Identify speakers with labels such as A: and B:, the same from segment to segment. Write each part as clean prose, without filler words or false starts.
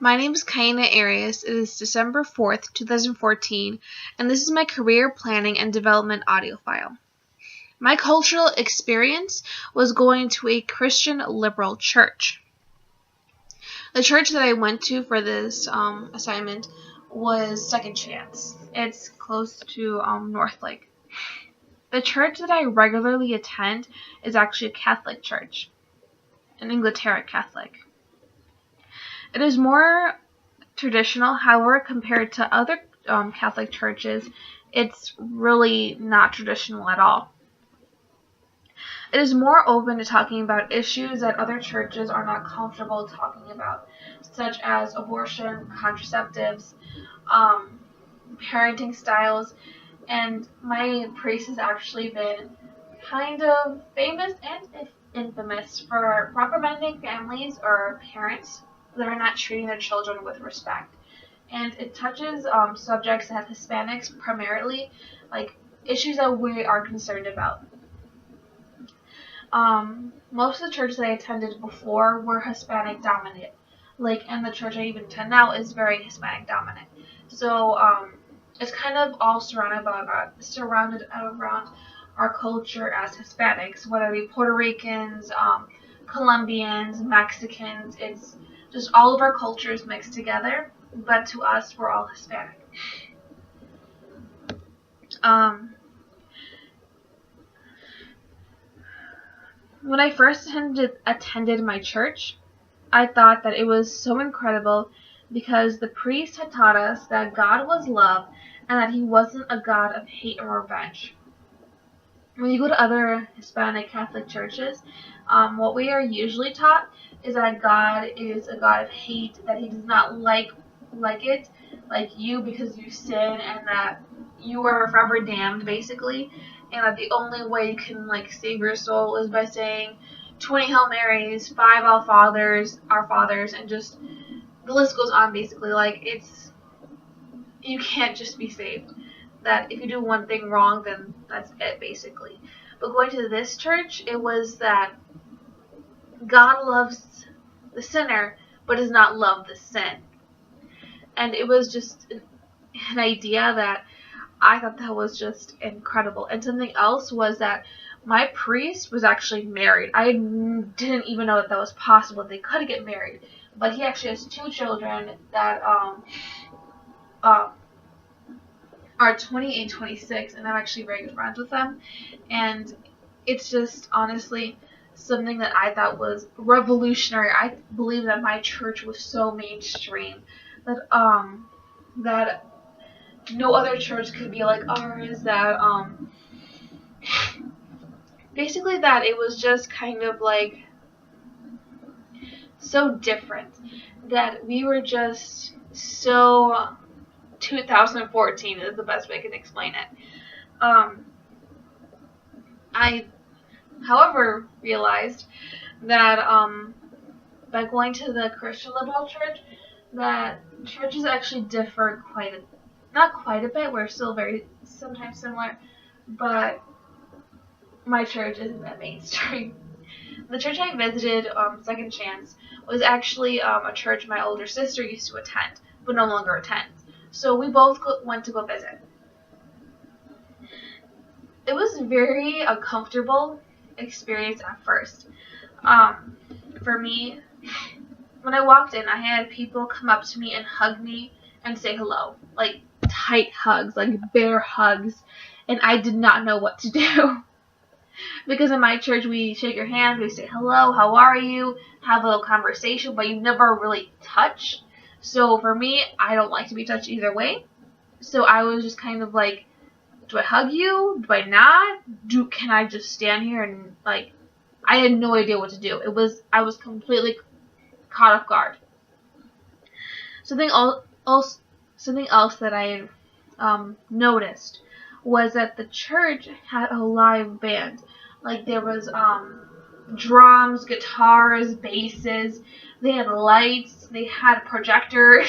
A: My name is Kaina Arias. It is December 4th, 2014, and this is my career planning and development audio file. My cultural experience was going to a Christian liberal church. The church that I went to for this assignment was Second Chance. It's close to Northlake. The church that I regularly attend is actually a Catholic church, an Anglicarian Catholic. It is more traditional, however, compared to other Catholic churches, it's really not traditional at all. It is more open to talking about issues that other churches are not comfortable talking about, such as abortion, contraceptives, parenting styles, and my priest has actually been kind of famous and infamous for reprimanding families or parents that are not treating their children with respect. And it touches subjects that Hispanics primarily, like issues that we are concerned about. Most of the churches that I attended before were Hispanic dominant. And the church I even attend now is very Hispanic dominant. So it's kind of all surrounded around our culture as Hispanics, whether it be Puerto Ricans, Colombians, Mexicans. It's just all of our cultures mixed together, but to us, we're all Hispanic. When I first attended my church, I thought that it was so incredible because the priest had taught us that God was love and that he wasn't a God of hate or revenge. When you go to other Hispanic Catholic churches, what we are usually taught is that God is a God of hate, that he does not like you because you sin, and that you are forever damned, basically, and that the only way you can save your soul is by saying 20 Hail Marys, 5 Our Fathers, and just the list goes on, basically. You can't just be saved. That if you do one thing wrong, then that's it, basically. But going to this church, it was that God loves the sinner, but does not love the sin. And it was just an idea that I thought that was just incredible. And something else was that my priest was actually married. I didn't even know that was possible. They could get married. But he actually has 2 children that are 20 and 26, and I'm actually very good friends with them. And it's just honestly something that I thought was revolutionary. I believe that my church was so mainstream that no other church could be like ours. That basically that it was just kind of so different, that we were just so 2014 is the best way I can explain it. I, however, realized that by going to the Christian liberal church, that churches actually differ not quite a bit. We're still very sometimes similar, but my church isn't that mainstream. The church I visited, Second Chance, was actually a church my older sister used to attend, but no longer attends. So we both went to go visit. It was very uncomfortable experience at first. For me, when I walked in, I had people come up to me and hug me and say hello, tight hugs, bear hugs, and I did not know what to do. Because in my church, we shake your hand, we say hello, how are you, have a little conversation, but you never really touch. So for me, I don't like to be touched either way. So I was just kind of like, do I hug you? Do I not? Can I just stand here and I had no idea what to do. I was completely caught off guard. Something else that I noticed was that the church had a live band. There was drums, guitars, basses. They had lights. They had projectors.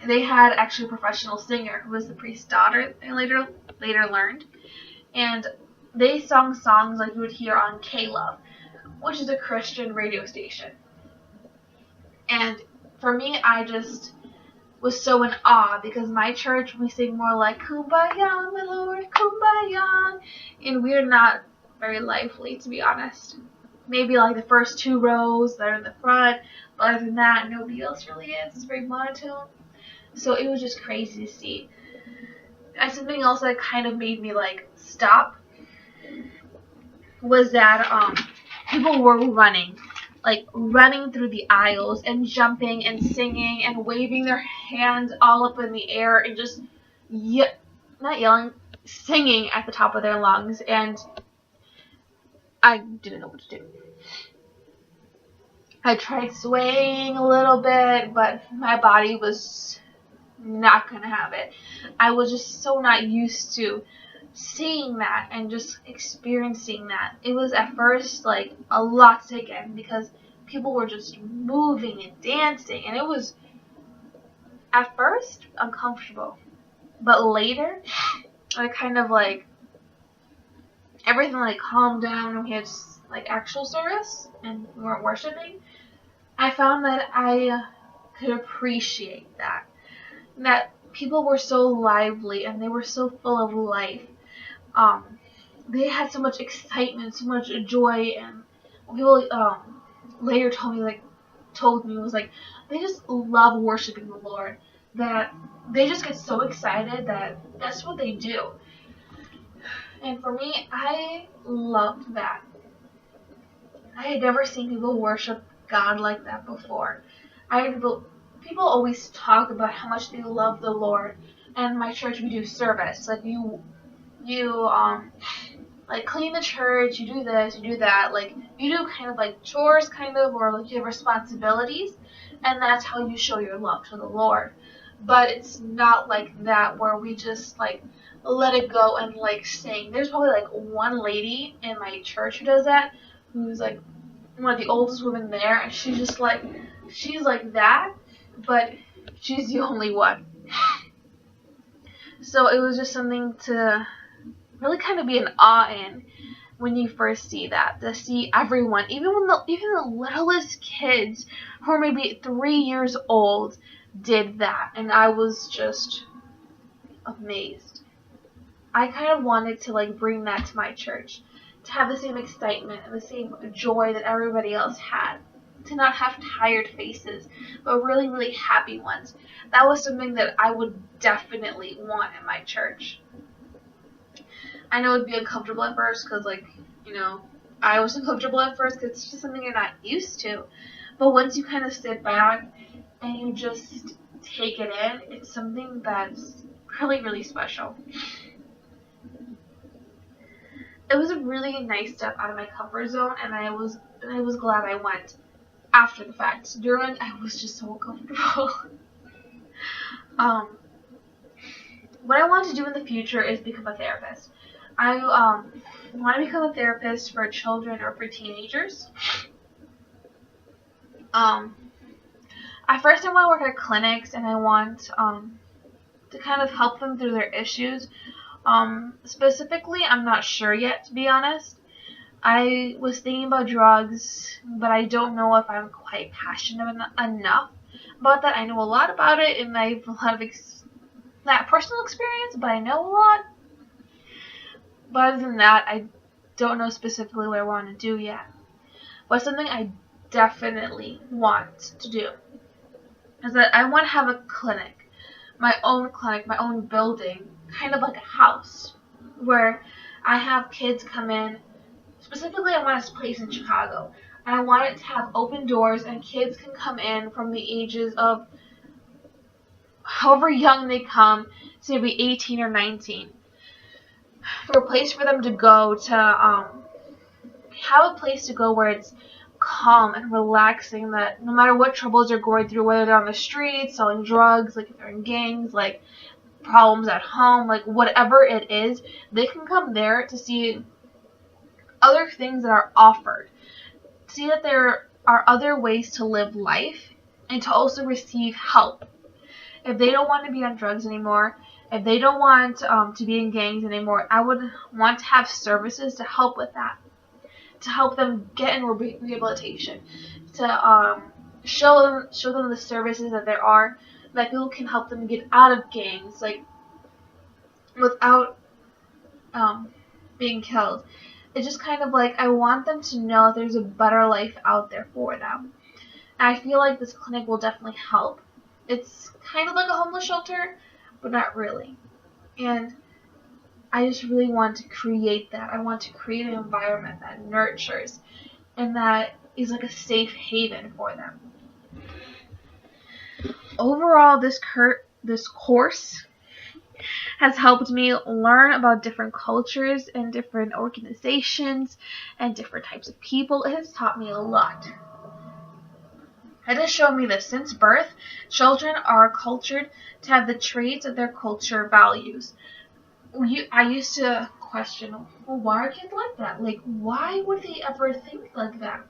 A: They had actually a professional singer who was the priest's daughter. I later learned, and they sung songs like you would hear on K-Love, which is a Christian radio station. for me, I just was so in awe because my church, we sing more like Kumbaya, my Lord, Kumbaya, and we're not very lively, to be honest. Maybe like the first 2 rows that are in the front, but other than that, nobody else really is. It's very monotone. So it was just crazy to see. And something else that kind of made me like stop was that people were running, like running through the aisles and jumping and singing and waving their hands all up in the air and just not yelling, singing at the top of their lungs, and I didn't know what to do. I tried swaying a little bit, but my body was not gonna have it. I was just so not used to seeing that and just experiencing that. It was at first like a lot to take in because people were just moving and dancing, and it was at first uncomfortable, but later I kind of like everything like calmed down and we had like actual service and we weren't worshiping. I found that I could appreciate that people were so lively and they were so full of life. They had so much excitement, so much joy, and people later told me was like they just love worshiping the Lord. That they just get so excited that that's what they do. And for me, I loved that. I had never seen people worship God like that before. People always talk about how much they love the Lord. And in my church, we do service. Like you like clean the church, you do this, you do that. Like you do kind of like chores, kind of, or like you have responsibilities, and that's how you show your love to the Lord. But it's not like that where we just like let it go and like sing. There's probably like one lady in my church who does that, who's like one of the oldest women there, and she's like that, but she's the only one. So it was just something to really kind of be in awe in when you first see that, to see everyone, even the littlest kids who are maybe 3 years old did that, and I was just amazed. I kind of wanted to like bring that to my church, to have the same excitement and the same joy that everybody else had, to not have tired faces, but really, really happy ones. That was something that I would definitely want in my church. I know it'd be uncomfortable at first because, like, I was uncomfortable at first because it's just something you're not used to. But once you kind of sit back and you just take it in, it's something that's really, really special. It was a really nice step out of my comfort zone, and I was glad I went. After the fact, during I was just so uncomfortable. What I want to do in the future is become a therapist. I want to become a therapist for children or for teenagers. At first, I want to work at clinics, and I want to kind of help them through their issues. Specifically, I'm not sure yet, to be honest. I was thinking about drugs, but I don't know if I'm quite passionate enough about that. I know a lot about it, and I have a lot of that personal experience, but I know a lot. But other than that, I don't know specifically what I want to do yet. But something I definitely want to do is that I want to have a clinic, my own building, kind of like a house, where I have kids come in. Specifically, I want a place in Chicago, and I want it to have open doors, and kids can come in from the ages of however young they come, so maybe 18 or 19. For a place for them to go to have a place to go where it's calm and relaxing, that no matter what troubles they're going through, whether they're on the streets, selling drugs, like if they're in gangs, like problems at home, like whatever it is, they can come there to see other things that are offered. See that there are other ways to live life and to also receive help. If they don't want to be on drugs anymore, if they don't want to be in gangs anymore, I would want to have services to help with that, to help them get in rehabilitation, to show them the services that there are, that people can help them get out of gangs, like without being killed. It's just kind of like I want them to know there's a better life out there for them. And I feel like this clinic will definitely help. It's kind of like a homeless shelter, but not really. And I just really want to create that. I want to create an environment that nurtures and that is like a safe haven for them. Overall, this course has helped me learn about different cultures and different organizations and different types of people. It has taught me a lot. It has shown me that since birth, children are cultured to have the traits that their culture values. I used to question, well, why are kids like that? Like, why would they ever think like that?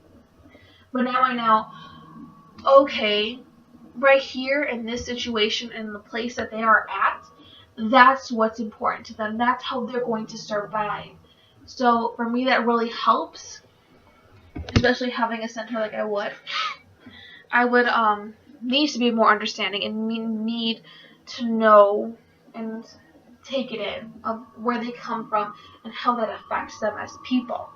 A: But now I know, okay, right here in this situation, in the place that they are at, that's what's important to them. That's how they're going to survive. So for me, that really helps, especially having a center like I would. I would need to be more understanding and need to know and take it in of where they come from and how that affects them as people.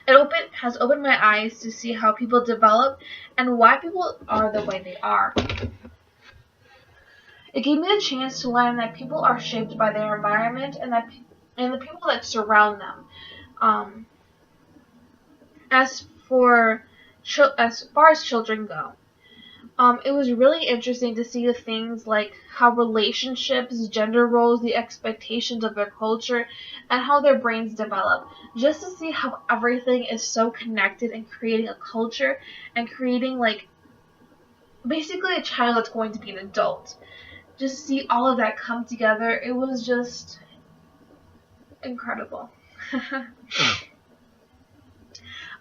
A: It has opened my eyes to see how people develop and why people are the way they are. It gave me the chance to learn that people are shaped by their environment and the people that surround them. As far as children go, it was really interesting to see the things like how relationships, gender roles, the expectations of their culture, and how their brains develop. Just to see how everything is so connected and creating a culture and creating like basically a child that's going to be an adult. Just to see all of that come together, it was just incredible.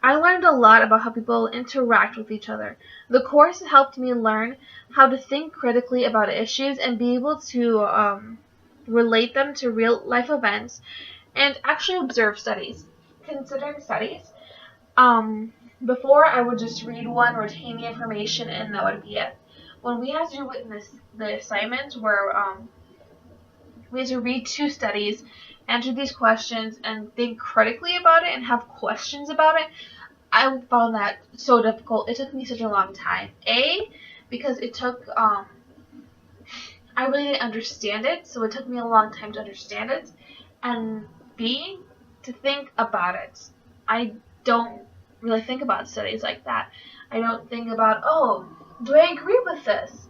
A: I learned a lot about how people interact with each other. The course helped me learn how to think critically about issues and be able to relate them to real life events and actually observe studies. Considering studies, before I would just read one, retain the information, and that would be it. When we had to do the assignment where we had to read 2 studies, answer these questions, and think critically about it and have questions about it, I found that so difficult. It took me such a long time. A, because it took, I really didn't understand it, so it took me a long time to understand it. And B, to think about it. I don't really think about studies like that. I don't think about, oh, do I agree with this?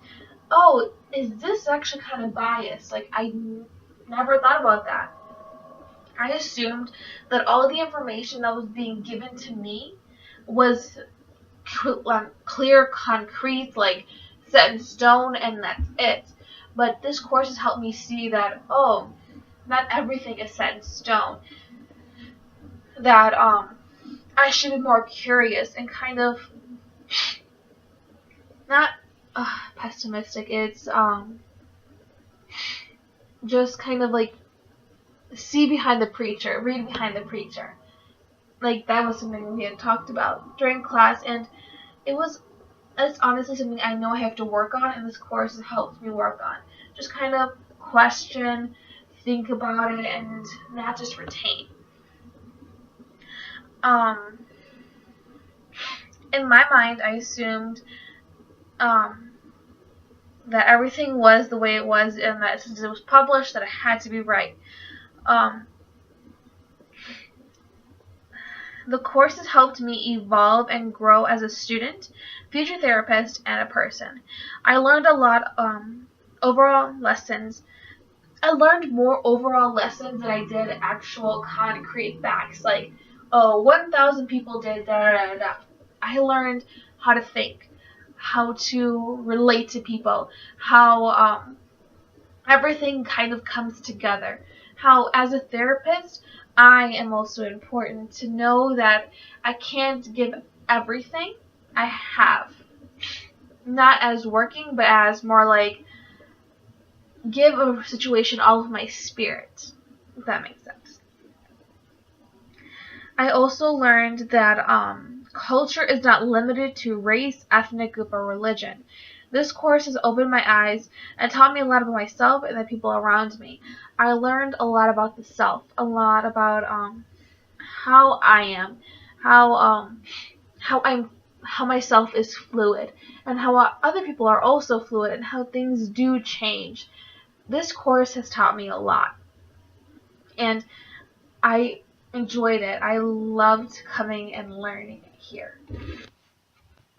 A: Oh, is this actually kind of biased? Like, I never thought about that. I assumed that all of the information that was being given to me was clear, concrete, like set in stone, and that's it. But this course has helped me see that, oh, not everything is set in stone. That I should be more curious and kind of not pessimistic. It's just kind of like see behind the preacher, read behind the preacher. Like that was something we had talked about during class, and it's honestly something I know I have to work on, and this course has helped me work on. Just kind of question, think about it, and not just retain. In my mind, I assumed that everything was the way it was, and that since it was published, that it had to be right. The course has helped me evolve and grow as a student, future therapist, and a person. I learned a lot overall lessons. I learned more overall lessons than I did actual concrete facts, like, oh, 1,000 people did da. I learned how to think, how to relate to people, how everything kind of comes together. How, as a therapist, I am also important to know that I can't give everything I have. Not as working, but as more like give a situation all of my spirit, if that makes sense. I also learned that culture is not limited to race, ethnic group, or religion. This course has opened my eyes and taught me a lot about myself and the people around me. I learned a lot about the self, a lot about how I am, how I'm how myself is fluid, and how other people are also fluid, and how things do change. This course has taught me a lot, and I enjoyed it. I loved coming and learning here.